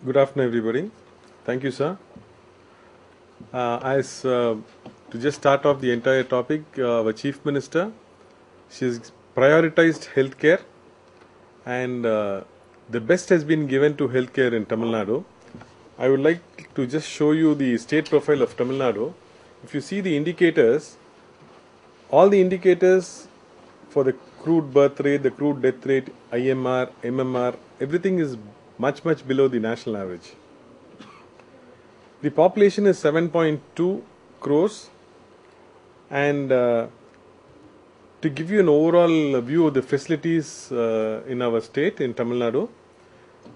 Good afternoon, everybody. Thank you, sir. To just start off the entire topic, our Chief Minister, she's prioritized healthcare, and the best has been given to healthcare in Tamil Nadu. I would like to just show you the state profile of Tamil Nadu. If you see the indicators, all the indicators for the crude birth rate, the crude death rate, IMR, MMR, everything is much below the national average. The population is 7.2 crores, and to give you an overall view of the facilities in our state, in Tamil Nadu,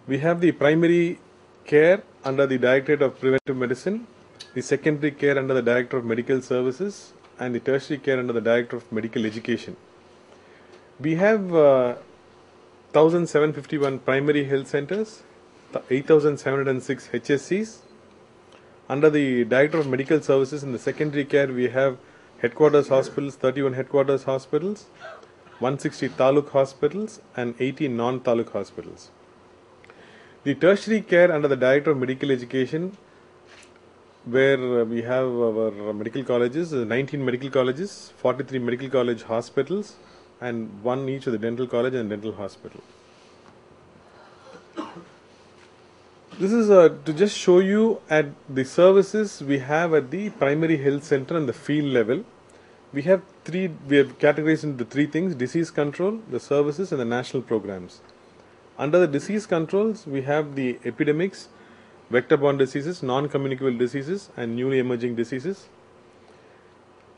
we have the primary care under the Directorate of Preventive Medicine, the secondary care under the Director of Medical Services, and the tertiary care under the Director of Medical Education. We have 1,751 primary health centers, 8,706 HSCs. Under the Director of Medical Services in the secondary care, we have headquarters hospitals, 31 headquarters hospitals, 160 taluk hospitals, and 80 non-taluk hospitals. The tertiary care under the Director of Medical Education, where we have our medical colleges, 19 medical colleges, 43 medical college hospitals, and one each of the dental college and dental hospital. This is to just show you at the services we have at the primary health center and the field level. We have categorized into three things: disease control, the services, and the national programs. Under the disease controls, we have the epidemics, vector-borne diseases, non-communicable diseases, and newly emerging diseases.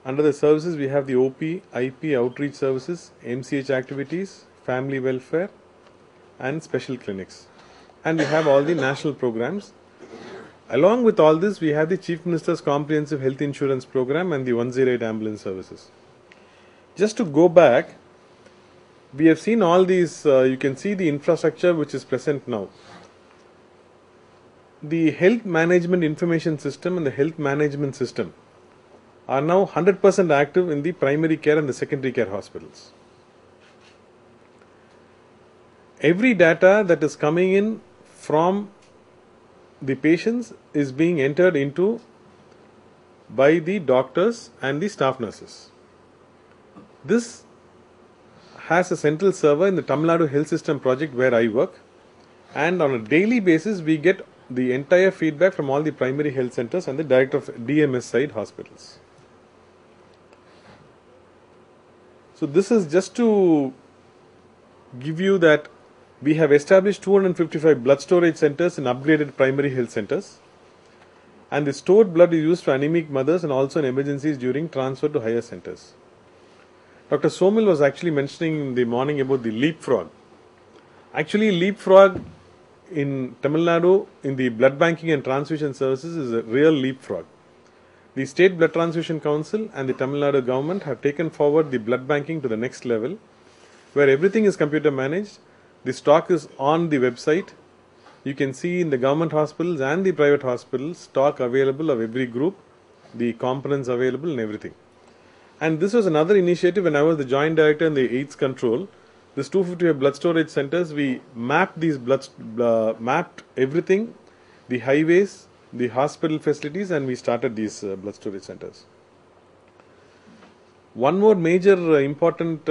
Under the services, we have the OP, IP, outreach services, MCH activities, family welfare, and special clinics. And we have all the national programs. Along with all this, we have the Chief Minister's Comprehensive Health Insurance Program and the 108 ambulance services. Just to go back, we have seen all these, you can see the infrastructure which is present now. The health management information system and the health management system are now 100% active in the primary care and the secondary care hospitals. Every data that is coming in from the patients is being entered into by the doctors and the staff nurses. This has a central server in the Tamil Nadu Health System project where I work, and on a daily basis we get the entire feedback from all the primary health centers and the director of DMS side hospitals. So this is just to give you that we have established 255 blood storage centers in upgraded primary health centers, and the stored blood is used for anemic mothers and also in emergencies during transfer to higher centers. Dr. Somil was actually mentioning in the morning about the leapfrog. Actually, leapfrog in Tamil Nadu in the blood banking and transfusion services is a real leapfrog. The State Blood Transfusion Council and the Tamil Nadu government have taken forward the blood banking to the next level, where everything is computer managed. The stock is on the website. You can see in the government hospitals and the private hospitals stock available of every group, the components available and everything. And this was another initiative when I was the joint director in the AIDS control. This 255 blood storage centers, we mapped these mapped everything, the highways, the hospital facilities, and we started these blood storage centers. One more major important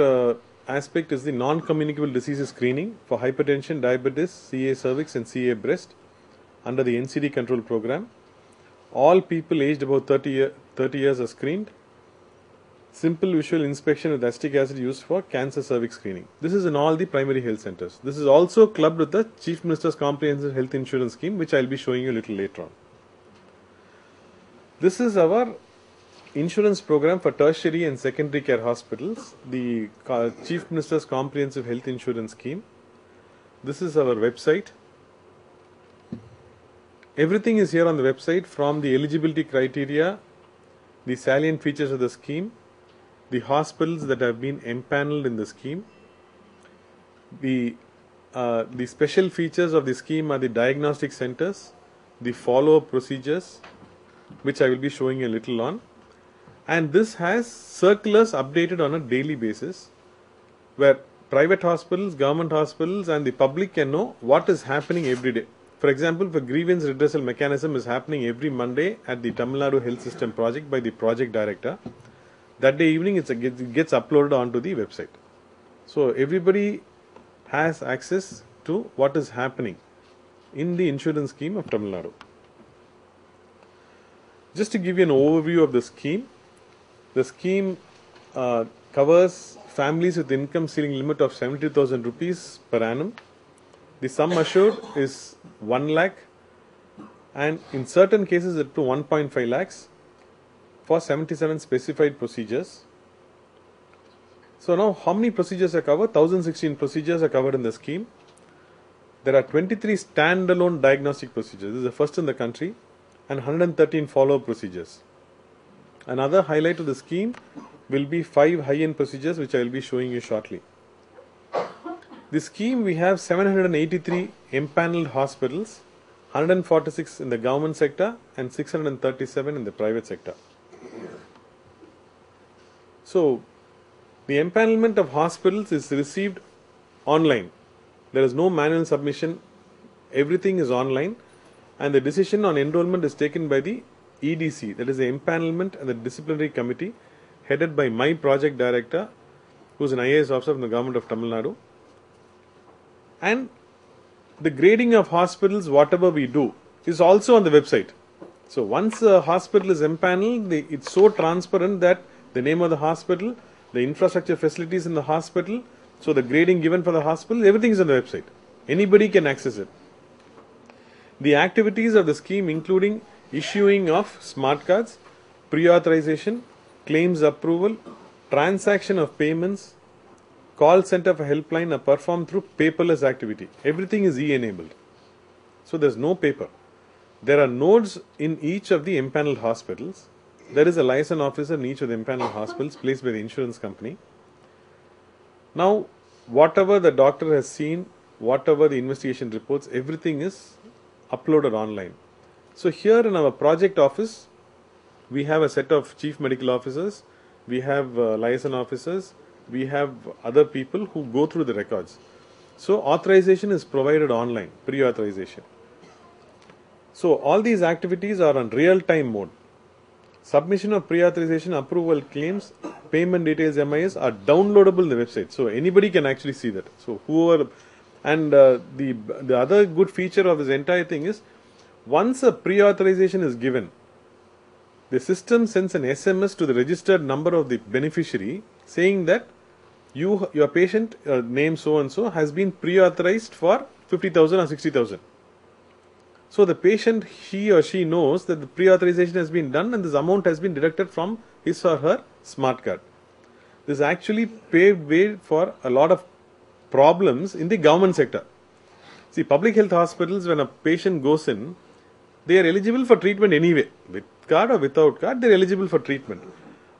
aspect is the non-communicable diseases screening for hypertension, diabetes, CA cervix and CA breast under the NCD control program. All people aged about 30 years are screened. Simple visual inspection with acetic acid used for cancer cervix screening. This is in all the primary health centers. This is also clubbed with the Chief Minister's Comprehensive Health Insurance Scheme, which I will be showing you a little later on. This is our insurance program for tertiary and secondary care hospitals, the Chief Minister's Comprehensive Health Insurance Scheme. This is our website. Everything is here on the website, from the eligibility criteria, the salient features of the scheme, the hospitals that have been empaneled in the scheme. The special features of the scheme are the diagnostic centers, the follow-up procedures, which I will be showing you a little on. And this has circulars updated on a daily basis, where private hospitals, government hospitals and the public can know what is happening every day. For example, if a grievance redressal mechanism is happening every Monday at the Tamil Nadu Health System project by the project director, that day evening it gets uploaded onto the website. So everybody has access to what is happening in the insurance scheme of Tamil Nadu. Just to give you an overview of the scheme covers families with income ceiling limit of 70,000 rupees per annum. The sum assured is 1 lakh and in certain cases up to 1.5 lakhs for 77 specified procedures. So now how many procedures are covered? 1016 procedures are covered in the scheme. There are 23 standalone diagnostic procedures. This is the first in the country, and 113 follow-up procedures. Another highlight of the scheme will be 5 high-end procedures which I will be showing you shortly. The scheme, we have 783 empaneled hospitals, 146 in the government sector and 637 in the private sector. So the empanelment of hospitals is received online. There is no manual submission, everything is online, and the decision on enrollment is taken by the EDC, that is the Empanelment and the Disciplinary Committee, headed by my project director, who is an IAS officer from the government of Tamil Nadu. And the grading of hospitals, whatever we do, is also on the website. So once a hospital is empaneled, it's so transparent that the name of the hospital, the infrastructure facilities in the hospital, so the grading given for the hospital, everything is on the website. Anybody can access it. The activities of the scheme including issuing of smart cards, pre-authorization, claims approval, transaction of payments, call center for helpline are performed through paperless activity. Everything is e-enabled. So there's no paper. There are nodes in each of the empaneled hospitals. There is a liaison officer in each of the empaneled hospitals placed by the insurance company. Now, whatever the doctor has seen, whatever the investigation reports, everything is uploaded online. So here in our project office, we have a set of chief medical officers, we have liaison officers, we have other people who go through the records. So authorization is provided online, pre-authorization. So all these activities are on real-time mode. Submission of pre-authorization approval claims, payment details MIS are downloadable in the website. So anybody can actually see that. So whoever, and the other good feature of this entire thing is, once a pre-authorization is given, the system sends an SMS to the registered number of the beneficiary saying that your patient name so and so has been pre-authorized for 50,000 or 60,000. So the patient, he or she knows that the pre-authorization has been done and this amount has been deducted from his or her smart card. This actually paved way for a lot of problems in the government sector. See, public health hospitals, when a patient goes in, they are eligible for treatment anyway. With card or without card, they are eligible for treatment.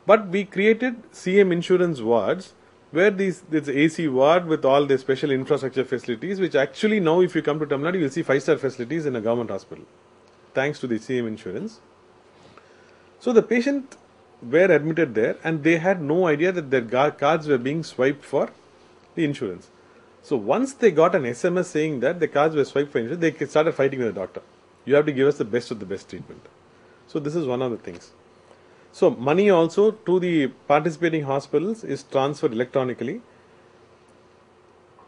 But we created CM insurance wards where this AC ward with all the special infrastructure facilities, which actually now if you come to Tamil Nadu, you will see 5-star facilities in a government hospital, thanks to the CM insurance. So the patient were admitted there and they had no idea that their cards were being swiped for the insurance. So once they got an SMS saying that the cards were swiped for insurance, they started fighting with the doctor. You have to give us the best of the best treatment. So this is one of the things. So money also to the participating hospitals is transferred electronically.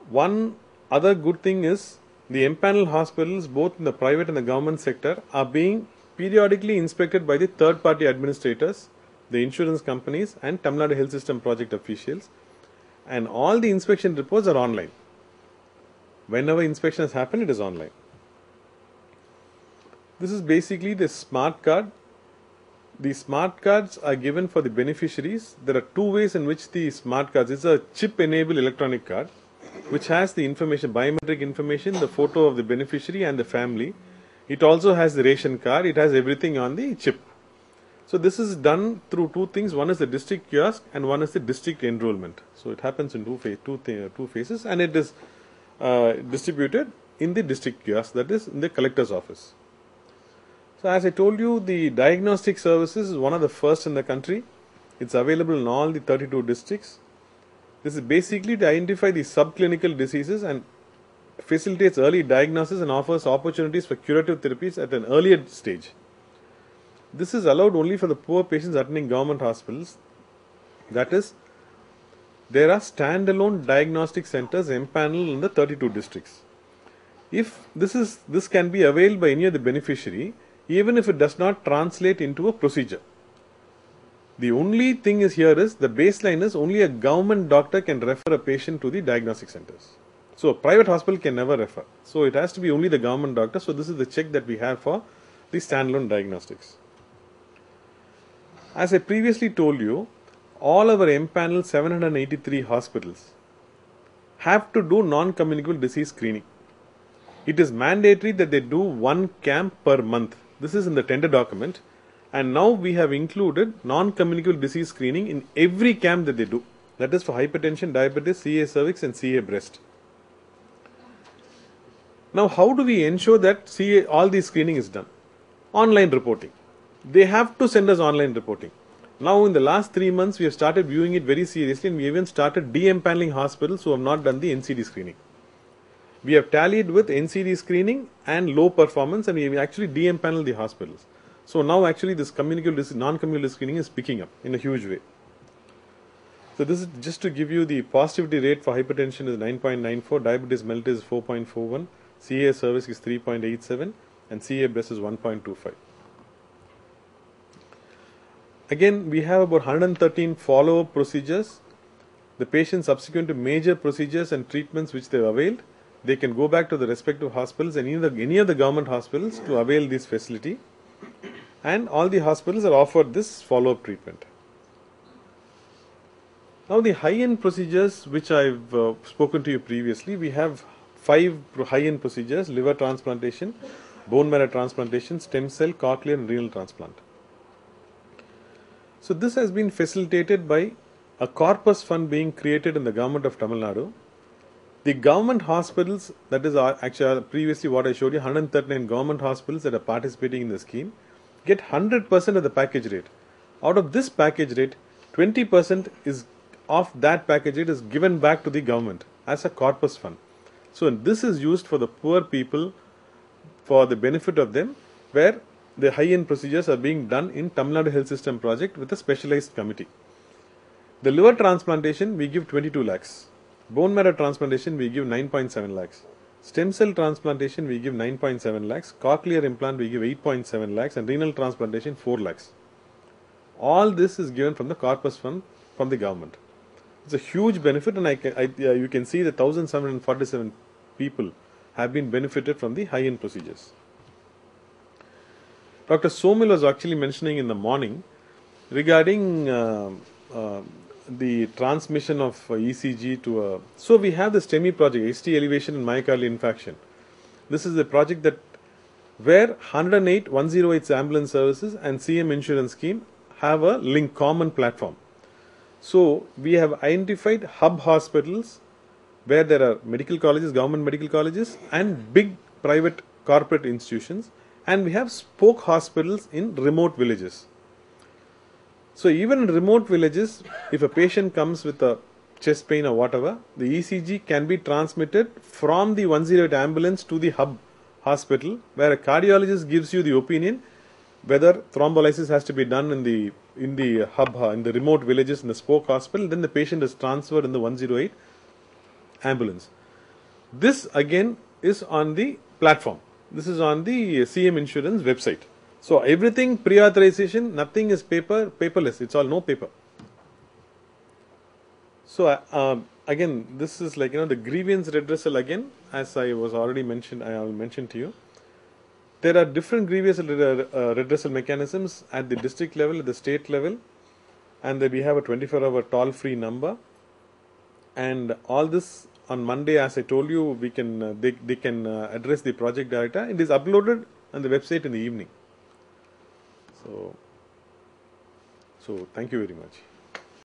One other good thing is the empaneled hospitals, both in the private and the government sector, are being periodically inspected by the third-party administrators, the insurance companies and Tamil Nadu Health System project officials, and all the inspection reports are online. Whenever inspection has happened, it is online. This is basically the smart card. The smart cards are given for the beneficiaries. There are two ways in which the smart cards, it's a chip-enabled electronic card which has the information, biometric information, the photo of the beneficiary and the family. It also has the ration card, it has everything on the chip. So this is done through two things. One is the district kiosk and one is the district enrollment. So it happens in two phases and it is distributed in the district kiosk, that is in the collector's office. So as I told you, the diagnostic services is one of the first in the country. It's available in all the 32 districts. This is basically to identify the subclinical diseases and facilitates early diagnosis and offers opportunities for curative therapies at an earlier stage. This is allowed only for the poor patients attending government hospitals. That is, there are standalone diagnostic centers empaneled in the 32 districts. If this can be availed by any of the beneficiary, even if it does not translate into a procedure. The only thing is here is the baseline is only a government doctor can refer a patient to the diagnostic centers. So a private hospital can never refer. So it has to be only the government doctor. So this is the check that we have for the standalone diagnostics. As I previously told you, all our empaneled 783 hospitals have to do non-communicable disease screening. It is mandatory that they do one camp per month. This is in the tender document. And now we have included non-communicable disease screening in every camp that they do. That is for hypertension, diabetes, CA cervix and CA breast. Now how do we ensure that all this screening is done? Online reporting. They have to send us online reporting. Now in the last 3 months we have started viewing it very seriously, and we even started de-empaneling hospitals who have not done the NCD screening. We have tallied with NCD screening and low performance, and we have actually de-empaneled the hospitals. So now actually this non-communicable screening is picking up in a huge way. So this is just to give you the positivity rate for hypertension is 9.94, diabetes mellitus is 4.41, CA cervix is 3.87 and CA breast is 1.25. Again, we have about 113 follow-up procedures. The patients subsequent to major procedures and treatments which they have availed, they can go back to the respective hospitals and any of the government hospitals to avail this facility. And all the hospitals are offered this follow-up treatment. Now the high-end procedures which I've spoken to you previously, we have 5 high-end procedures: liver transplantation, bone marrow transplantation, stem cell, cochlear and renal transplant. So this has been facilitated by a corpus fund being created in the government of Tamil Nadu. The government hospitals, that is actually previously what I showed you, 139 government hospitals that are participating in the scheme, get 100% of the package rate. Out of this package rate, 20% of that package rate is given back to the government as a corpus fund. So this is used for the poor people, for the benefit of them, where the high-end procedures are being done in Tamil Nadu Health System project with a specialized committee. The liver transplantation we give 22 lakhs. Bone marrow transplantation we give 9.7 lakhs. Stem cell transplantation we give 9.7 lakhs. Cochlear implant we give 8.7 lakhs and renal transplantation 4 lakhs. All this is given from the corpus fund from the government. It's a huge benefit, and you can see that 1,747 people have been benefited from the high-end procedures. Dr. Somil was actually mentioning in the morning regarding the transmission of ECG to a... So we have the STEMI project, ST elevation and myocardial infarction. This is a project that where 108 ambulance services and CM insurance scheme have a common platform. So we have identified hub hospitals where there are medical colleges, government medical colleges and big private corporate institutions, and we have spoke hospitals in remote villages. So even in remote villages, if a patient comes with a chest pain or whatever, the ECG can be transmitted from the 108 ambulance to the hub hospital, where a cardiologist gives you the opinion whether thrombolysis has to be done in the hub, in the remote villages in the spoke hospital. Then the patient is transferred in the 108 ambulance. This again is on the platform. This is on the CM Insurance website. So everything pre-authorization, nothing is paperless. It's all no paper. So again, this is like, the grievance redressal again, as I was already mentioned, I will mention to you. There are different grievance redressal mechanisms at the district level, at the state level, and then we have a 24-hour toll-free number. And all this on Monday, as I told you, we can they can address the project director. It is uploaded on the website in the evening. So thank you very much.